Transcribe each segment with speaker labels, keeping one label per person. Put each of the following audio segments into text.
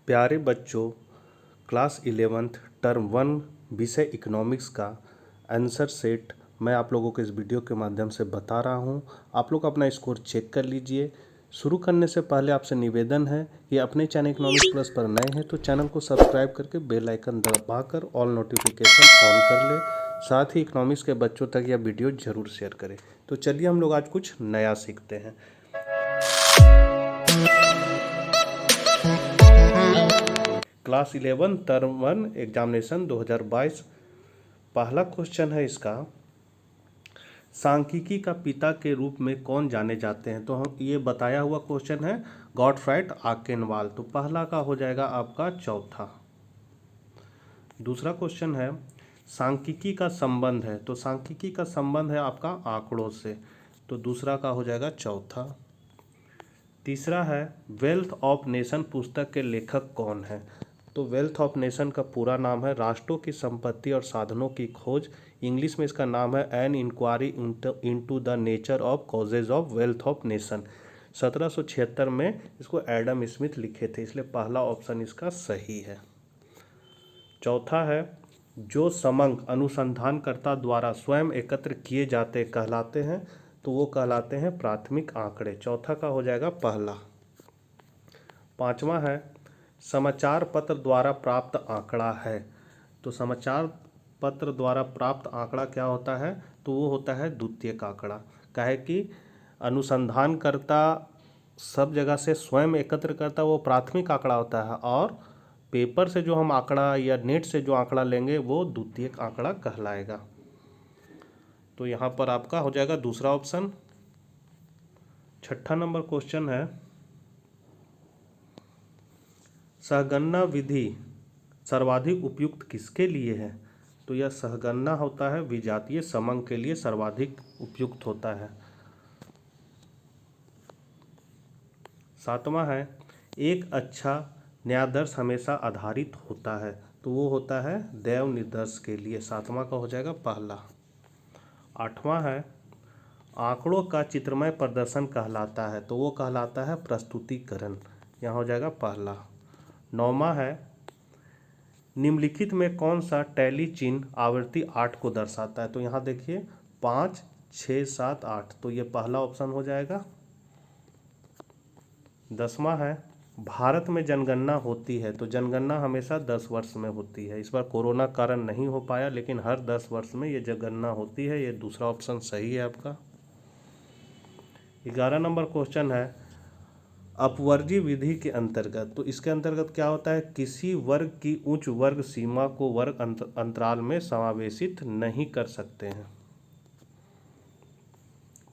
Speaker 1: प्यारे बच्चों, class 11th term 1 विषय इकोनॉमिक्स का आंसर सेट मैं आप लोगों को इस वीडियो के माध्यम से बता रहा हूं। आप लोग अपना स्कोर चेक कर लीजिए। शुरू करने से पहले आपसे निवेदन है कि अपने चैनल इकोनॉमिक्स प्लस पर नए हैं तो चैनल को सब्सक्राइब करके बेल आइकन दबाकर ऑल नोटिफिकेशन ऑन कर ले। साथ ही इकोनॉमिक्स के बच्चों तक यह वीडियो जरूर शेयर करें। तो चलिए हम लोग आज कुछ नया सीखते हैं। क्लास 11 टर्म 1 एग्जामिनेशन 2022 पहला क्वेश्चन है इसका, सांख्यिकी का पिता के रूप में कौन जाने जाते हैं। तो हम ये बताया हुआ क्वेश्चन है गॉटफ्राइड आकेनवाल। तो पहला का हो जाएगा आपका चौथा। दूसरा क्वेश्चन है सांख्यिकी का संबंध है। तो सांख्यिकी का संबंध है आपका आंकड़ों से। तो दूसरा का हो जाएगा चौथा। तीसरा है वेल्थ ऑफ नेशन पुस्तक के लेखक कौन है। तो वेल्थ ऑफ नेशन का पूरा नाम है राष्ट्रों की संपत्ति और साधनों की खोज। इंग्लिश में इसका नाम है an inquiry into the nature of causes of wealth of nation. 1776 में इसको एडम स्मिथ लिखे थे, इसलिए पहला ऑप्शन इसका सही है। चौथा है जो समंक अनुसंधानकर्ता द्वारा स्वयं एकत्र किए जाते कहलाते हैं। तो वो कहलाते हैं प्राथमिक आंकड़े। चौथा का हो जाएगा पहला। पांचवा है समाचार पत्र द्वारा प्राप्त आंकड़ा है। तो समाचार पत्र द्वारा प्राप्त आंकड़ा क्या होता है, तो वो होता है द्वितीयक आंकड़ा। काहे कि अनुसंधानकर्ता सब जगह से स्वयं एकत्र करता वो प्राथमिक आंकड़ा होता है, और पेपर से जो हम आंकड़ा या नेट से जो आंकड़ा लेंगे वो द्वितीयक आंकड़ा कहलाएगा। तो यहाँ पर आपका हो जाएगा दूसरा ऑप्शन। छठा नंबर क्वेश्चन है सहगणना विधि सर्वाधिक उपयुक्त किसके लिए है। तो यह सहगणना होता है विजातीय समंक के लिए सर्वाधिक उपयुक्त होता है। सातवां है एक अच्छा न्यायाधीश हमेशा आधारित होता है। तो वो होता है दैव निर्दर्श के लिए। सातवां का हो जाएगा पहला। आठवां है आंकड़ों का चित्रमय प्रदर्शन कहलाता है। तो वो कहलाता है प्रस्तुतिकरण। यहाँ हो जाएगा पहला। नौवां है निम्नलिखित में कौन सा टैली चिन्ह आवृत्ति 8 को दर्शाता है। तो यहाँ देखिए 5, 6, 7, 8। तो ये पहला ऑप्शन हो जाएगा। 10वां है भारत में जनगणना होती है। तो जनगणना हमेशा 10 वर्ष में होती है। इस बार कोरोना कारण नहीं हो पाया, लेकिन हर 10 वर्ष में ये जनगणना होती है। ये दूसरा ऑप्शन सही है आपका। 11 नंबर क्वेश्चन है अपवर्गीय विधि के अंतर्गत। तो इसके अंतर्गत क्या होता है, किसी वर्ग की उच्च वर्ग सीमा को वर्ग अंतराल में समावेशित नहीं कर सकते हैं।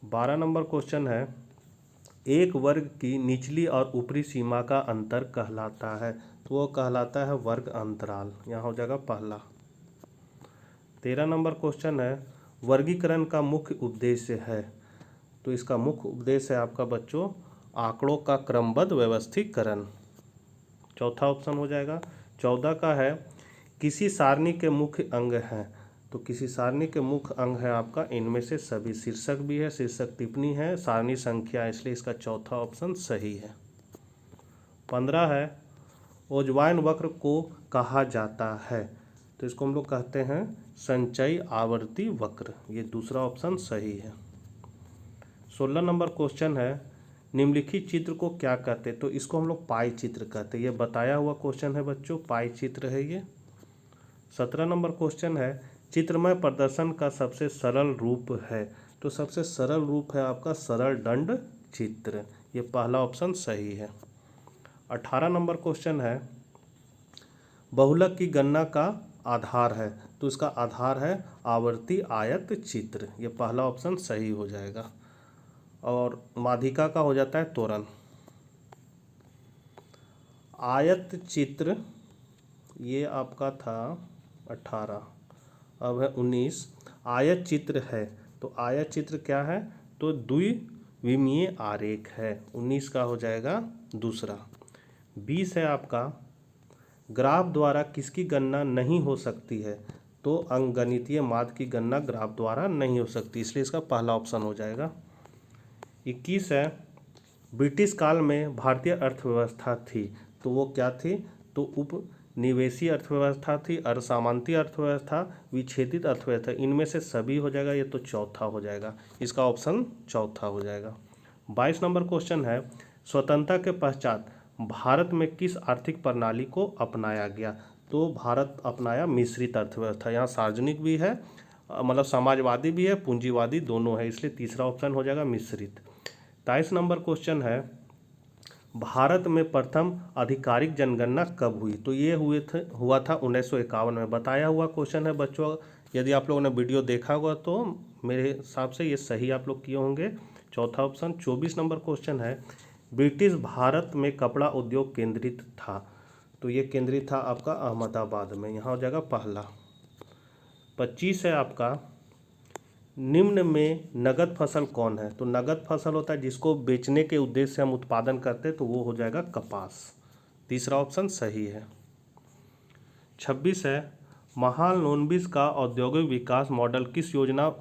Speaker 1: 12 नंबर क्वेश्चन है एक वर्ग की निचली और ऊपरी सीमा का अंतर कहलाता है। तो वो कहलाता है वर्ग अंतराल। यहाँ हो जाएगा पहला। 13 नंबर क्वेश्चन है वर्गीकरण का मुख्य उद्देश्य है। तो इसका मुख्य उद्देश्य है आपका बच्चों आंकड़ों का क्रमबद्ध व्यवस्थीकरण। चौथा ऑप्शन हो जाएगा। 14 का है किसी सारणी के मुख्य अंग हैं। तो किसी सारणी के मुख्य अंग है आपका इनमें से सभी। शीर्षक भी है, शीर्षक टिप्पणी है, सारणी संख्या, इसलिए इसका चौथा ऑप्शन सही है। 15 है ओजवाइन वक्र को कहा जाता है। तो इसको हम लोग कहते हैं संचयी आवर्ती वक्र। ये दूसरा ऑप्शन सही है। 16 नंबर क्वेश्चन है निम्नलिखित चित्र को क्या कहते हैं। तो इसको हम लोग पाई चित्र कहते हैं। ये बताया हुआ क्वेश्चन है बच्चों, पाई चित्र है ये। 17 नंबर क्वेश्चन है चित्रमय प्रदर्शन का सबसे सरल रूप है। तो सबसे सरल रूप है आपका सरल दंड चित्र। ये पहला ऑप्शन सही है। 18 नंबर क्वेश्चन है बहुलक की गणना का आधार है। तो इसका आधार है आवर्ती आयत चित्र। ये पहला ऑप्शन सही हो जाएगा। और माध्यिका का हो जाता है त्वरण। आयत चित्र ये आपका था 18, अब है 19। आयत चित्र है। तो आयत चित्र क्या है, तो द्विविमीय आरेख है। 19 का हो जाएगा दूसरा। 20 है आपका ग्राफ द्वारा किसकी गणना नहीं हो सकती है। तो अंकगणितीय माध्य की गणना ग्राफ द्वारा नहीं हो सकती, इसलिए इसका पहला ऑप्शन हो जाएगा। 21 है ब्रिटिश काल में भारतीय अर्थव्यवस्था थी। तो वो क्या थी, तो उपनिवेशी अर्थव्यवस्था थी, असामंती अर्थव्यवस्था, विच्छेदित अर्थव्यवस्था, इनमें से सभी हो जाएगा, ये तो चौथा हो जाएगा, इसका ऑप्शन चौथा हो जाएगा। 22 नंबर क्वेश्चन है, स्वतंत्रता के पश्चात भारत में किस आर्थिक प्रणाली को अपनाया गया? तो भारत अपनाया मिश्रित अर्थव्यवस्था। यहाँ सार्वजनिक भी है, मतलब समाजवादी भी है, पूंजीवादी दोनों है, इसलिए तीसरा ऑप्शन हो जाएगा मिश्रित। 23 नंबर क्वेश्चन है, भारत में प्रथम आधिकारिक जनगणना कब हुई? तो ये हुआ था 1951 में। बताया हुआ क्वेश्चन है बच्चों, यदि आप लोगों ने वीडियो देखा होगा तो मेरे हिसाब से ये सही आप लोग किए होंगे, चौथा ऑप्शन। 24 नंबर क्वेश्चन है, ब्रिटिश भारत में कपड़ा उद्योग केंद्रित था? तो ये केंद्रित था आपका अहमदाबाद में, यहाँ हो जाएगा पहला। 25 है आपका, निम्न में नगद फसल कौन है? तो नगद फसल होता है जिसको बेचने के उद्देश्य से हम उत्पादन करते हैं, तो वो हो जाएगा कपास, तीसरा ऑप्शन सही है। 26 है, महालनोबिस का औद्योगिक विकास मॉडल किस योजना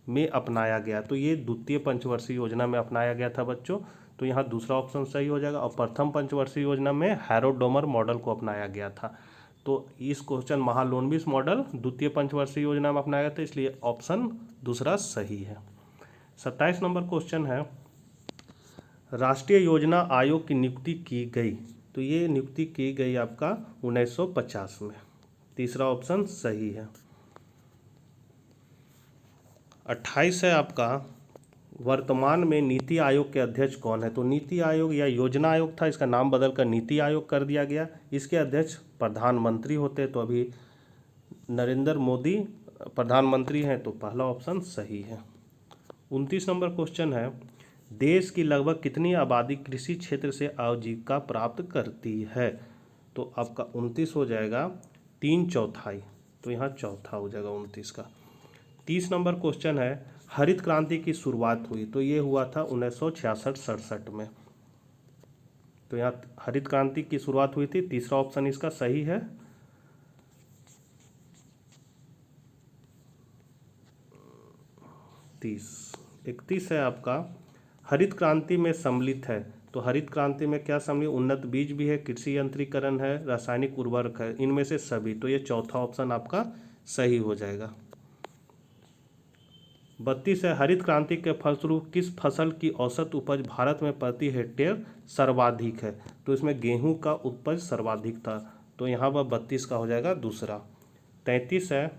Speaker 1: में अपनाया गया? तो ये द्वितीय पंचवर्षीय योजना में अपनाया गया था बच्चों, तो यहाँ दूसरा ऑप्शन सही हो जाएगा। और प्रथम पंचवर्षीय योजना में हैरोडोमर मॉडल को अपनाया गया था। तो इस क्वेश्चन महालनोबिस मॉडल द्वितीय पंचवर्षीय योजना में अपनाया गया था, इसलिए ऑप्शन दूसरा सही है। 27 नंबर क्वेश्चन है, राष्ट्रीय योजना आयोग की नियुक्ति की गई? तो ये नियुक्ति की गई आपका 1950 में, तीसरा ऑप्शन सही है। 28 है आपका, वर्तमान में नीति आयोग के अध्यक्ष कौन है? तो नीति आयोग या योजना आयोग था, इसका नाम बदलकर नीति आयोग कर दिया गया। इसके अध्यक्ष प्रधानमंत्री होते, तो अभी नरेंद्र मोदी प्रधानमंत्री हैं, तो पहला ऑप्शन सही है। 29 नंबर क्वेश्चन है, देश की लगभग कितनी आबादी कृषि क्षेत्र से आजीविका प्राप्त करती है? तो आपका 29 हो जाएगा 3/4, तो यहाँ चौथा हो जाएगा 29 का। 30 नंबर क्वेश्चन है, हरित क्रांति की शुरुआत हुई? तो ये हुआ था 1966-67 में, तो यहाँ हरित क्रांति की शुरुआत हुई थी, तीसरा ऑप्शन इसका सही है। 31 है आपका, हरित क्रांति में सम्मिलित है? तो हरित क्रांति में क्या सम्मिलित? उन्नत बीज भी है, कृषि यंत्रीकरण है, रासायनिक उर्वरक है, इनमें से सभी, तो ये चौथा ऑप्शन आपका सही हो जाएगा। 32 है, हरित क्रांति के फलस्वरूप किस फसल की औसत उपज भारत में प्रति हेक्टेयर सर्वाधिक है? तो इसमें गेहूं का उपज सर्वाधिक था, तो यहाँ पर 32 का हो जाएगा दूसरा। 33 है,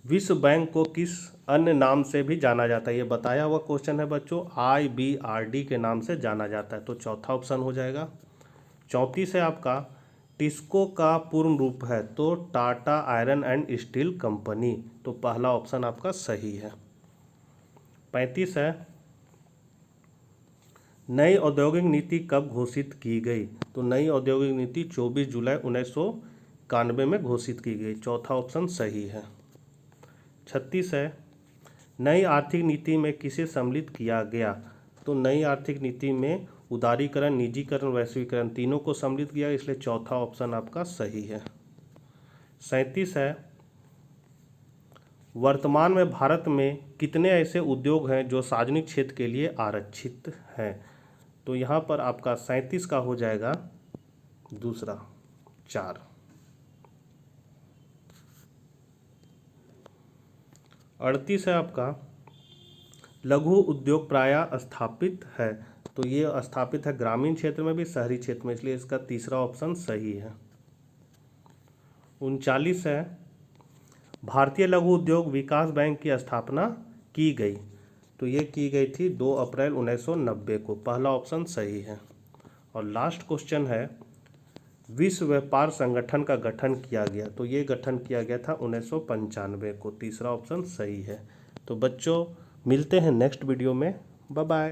Speaker 1: विश्व बैंक को किस अन्य नाम से भी जाना जाता है? ये बताया हुआ क्वेश्चन है बच्चों, IBRD के नाम से जाना जाता है, तो चौथा ऑप्शन हो जाएगा। 34 है आपका, टिस्को का पूर्ण रूप है? तो Tata iron and steel company, तो पहला ऑप्शन आपका सही है। 35 है, नई औद्योगिक नीति कब घोषित की गई? तो नई औद्योगिक नीति 24 जुलाई 1991 में घोषित की गई, चौथा ऑप्शन सही है। 36 है, नई आर्थिक नीति में किसे सम्मिलित किया गया? तो नई आर्थिक नीति में उदारीकरण, निजीकरण, वैश्वीकरण तीनों को सम्मिलित किया, इसलिए चौथा ऑप्शन आपका सही है। 37 है, वर्तमान में भारत में कितने ऐसे उद्योग हैं जो सार्वजनिक क्षेत्र के लिए आरक्षित हैं? तो यहाँ पर आपका 37 का हो जाएगा दूसरा, 4। 38 है आपका, लघु उद्योग प्रायः स्थापित है? तो ये स्थापित है ग्रामीण क्षेत्र में भी, शहरी क्षेत्र में, इसलिए इसका तीसरा ऑप्शन सही है। 39 है, भारतीय लघु उद्योग विकास बैंक की स्थापना की गई? तो ये की गई थी 2 अप्रैल 1990 को, पहला ऑप्शन सही है। और लास्ट क्वेश्चन है, विश्व व्यापार संगठन का गठन किया गया? तो ये गठन किया गया था 1995 को, तीसरा ऑप्शन सही है। तो बच्चों मिलते हैं नेक्स्ट वीडियो में, बाय बाय।